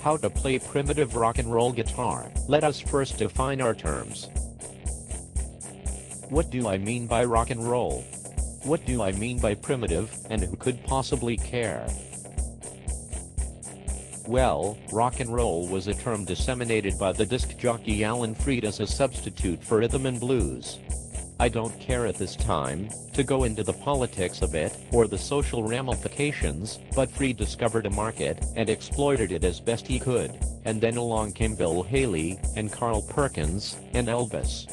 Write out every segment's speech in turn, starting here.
How to play primitive rock and roll guitar. Let us first define our terms. What do I mean by rock and roll? What do I mean by primitive, and who could possibly care? Well, rock and roll was a term disseminated by the disc jockey Alan Freed as a substitute for rhythm and blues. I don't care at this time to go into the politics of it or the social ramifications, but Freed discovered a market and exploited it as best he could, and then along came Bill Haley and Carl Perkins and Elvis.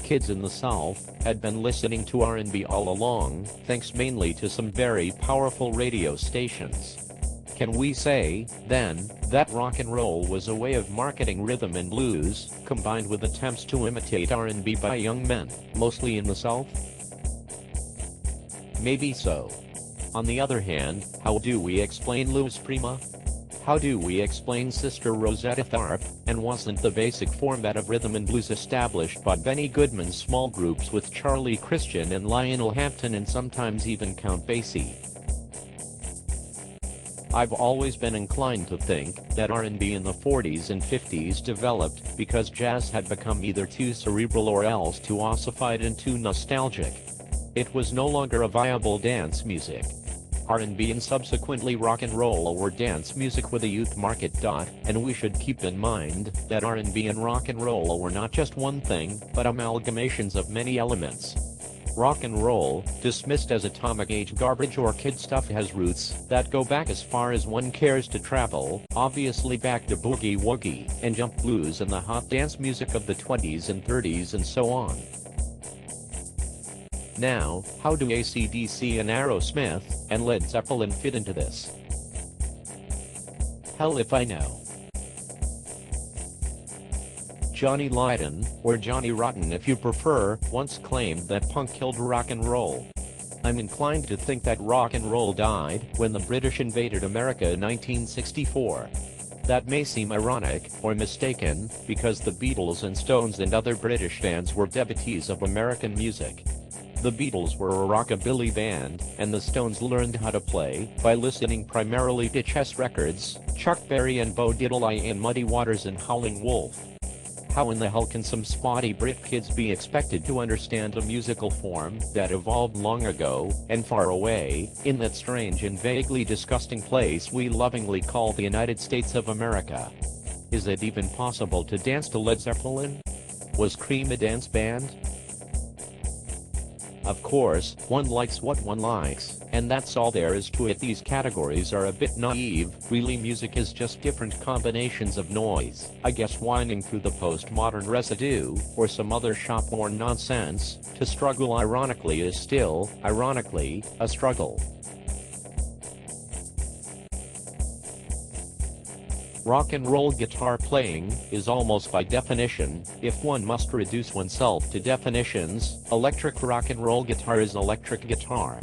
Kids in the South had been listening to R&B all along, thanks mainly to some very powerful radio stations. Can we say, then, that rock and roll was a way of marketing rhythm and blues, combined with attempts to imitate R&B by young men, mostly in the South? Maybe so. On the other hand, how do we explain Louis Prima? How do we explain Sister Rosetta Tharpe, and wasn't the basic format of rhythm and blues established by Benny Goodman's small groups with Charlie Christian and Lionel Hampton and sometimes even Count Basie? I've always been inclined to think that R&B in the 40s and 50s developed because jazz had become either too cerebral or else too ossified and too nostalgic. It was no longer a viable dance music. R&B and subsequently rock and roll were dance music with a youth market. And we should keep in mind that R&B and rock and roll were not just one thing, but amalgamations of many elements. Rock and roll, dismissed as atomic age garbage or kid stuff, has roots that go back as far as one cares to travel, obviously back to boogie woogie and jump blues and the hot dance music of the 20s and 30s and so on. Now, how do AC/DC and Aerosmith and Led Zeppelin fit into this? Hell if I know. Johnny Lydon, or Johnny Rotten if you prefer, once claimed that punk killed rock and roll. I'm inclined to think that rock and roll died when the British invaded America in 1964. That may seem ironic or mistaken, because the Beatles and Stones and other British bands were devotees of American music. The Beatles were a rockabilly band, and the Stones learned how to play by listening primarily to Chess Records, Chuck Berry and Bo Diddley and Muddy Waters and Howlin' Wolf. How in the hell can some spotty Brit kids be expected to understand a musical form that evolved long ago and far away, in that strange and vaguely disgusting place we lovingly call the United States of America? Is it even possible to dance to Led Zeppelin? Was Cream a dance band? Of course, one likes what one likes, and that's all there is to it. These categories are a bit naive. Really, music is just different combinations of noise. I guess whining through the postmodern residue, or some other shop-worn nonsense. To struggle ironically is still, ironically, a struggle. Rock and roll guitar playing is almost by definition, if one must reduce oneself to definitions, electric rock and roll guitar is electric guitar.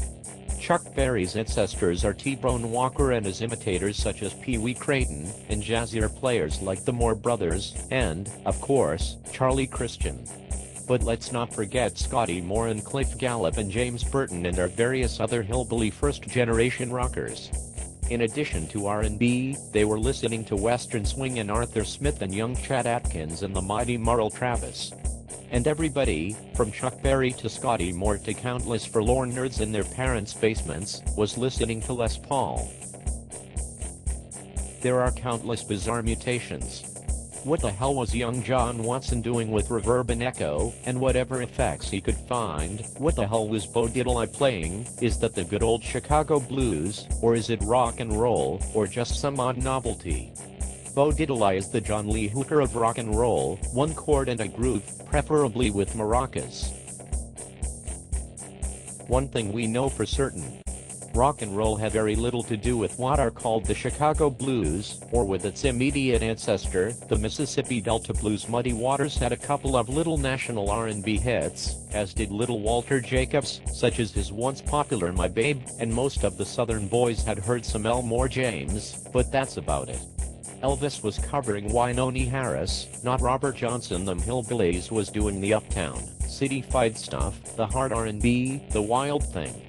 Chuck Berry's ancestors are T-Bone Walker and his imitators such as Pee Wee Crayton, and jazzier players like the Moore Brothers, and, of course, Charlie Christian. But let's not forget Scotty Moore and Cliff Gallup and James Burton and our various other hillbilly first-generation rockers. In addition to R&B, they were listening to Western Swing and Arthur Smith and young Chet Atkins and the mighty Merle Travis. And everybody, from Chuck Berry to Scotty Moore to countless forlorn nerds in their parents' basements, was listening to Les Paul. There are countless bizarre mutations. What the hell was young John Watson doing with reverb and echo, and whatever effects he could find? What the hell was Bo Diddley playing? Is that the good old Chicago blues, or is it rock and roll, or just some odd novelty? Bo Diddley is the John Lee Hooker of rock and roll, one chord and a groove, preferably with maracas. One thing we know for certain. Rock and roll had very little to do with what are called the Chicago Blues, or with its immediate ancestor, the Mississippi Delta Blues. Muddy Waters had a couple of little national R&B hits, as did little Walter Jacobs, such as his once popular My Babe, and most of the Southern boys had heard some Elmore James, but that's about it. Elvis was covering Wynonie Harris, not Robert Johnson. Them hillbillies was doing the uptown, city-fied stuff, the hard R&B, the wild thing.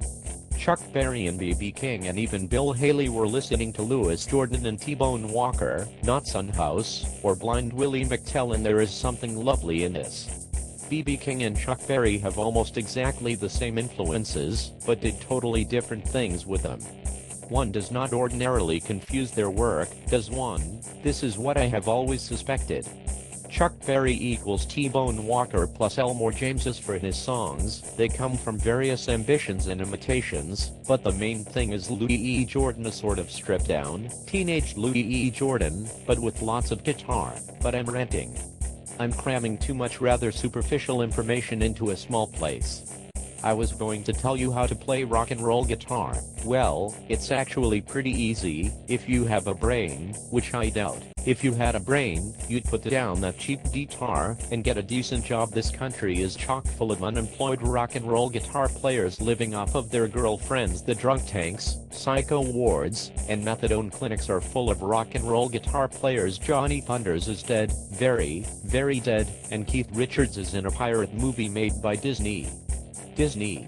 Chuck Berry and B.B. King and even Bill Haley were listening to Louis Jordan and T-Bone Walker, not Son House, or Blind Willie McTell, and there is something lovely in this. B.B. King and Chuck Berry have almost exactly the same influences, but did totally different things with them. One does not ordinarily confuse their work, does one? This is what I have always suspected. Chuck Berry equals T-Bone Walker plus Elmore James's for his songs. They come from various ambitions and imitations, but the main thing is Louis E. Jordan, a sort of stripped down, teenage Louis E. Jordan, but with lots of guitar. But I'm ranting. I'm cramming too much rather superficial information into a small place. I was going to tell you how to play rock and roll guitar. Well, it's actually pretty easy, if you have a brain, which I doubt. If you had a brain, you'd put down that cheap guitar and get a decent job. This country is chock full of unemployed rock and roll guitar players living off of their girlfriends. The drunk tanks, psycho wards, and methadone clinics are full of rock and roll guitar players. Johnny Thunders is dead, very, very dead, and Keith Richards is in a pirate movie made by Disney. Disney.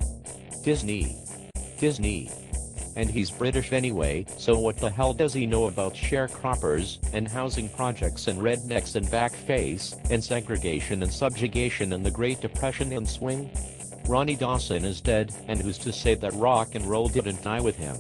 And he's British anyway, so what the hell does he know about sharecroppers, and housing projects, and rednecks, and backface, and segregation, and subjugation, and the Great Depression and swing? Ronnie Dawson is dead, and who's to say that rock and roll didn't die with him?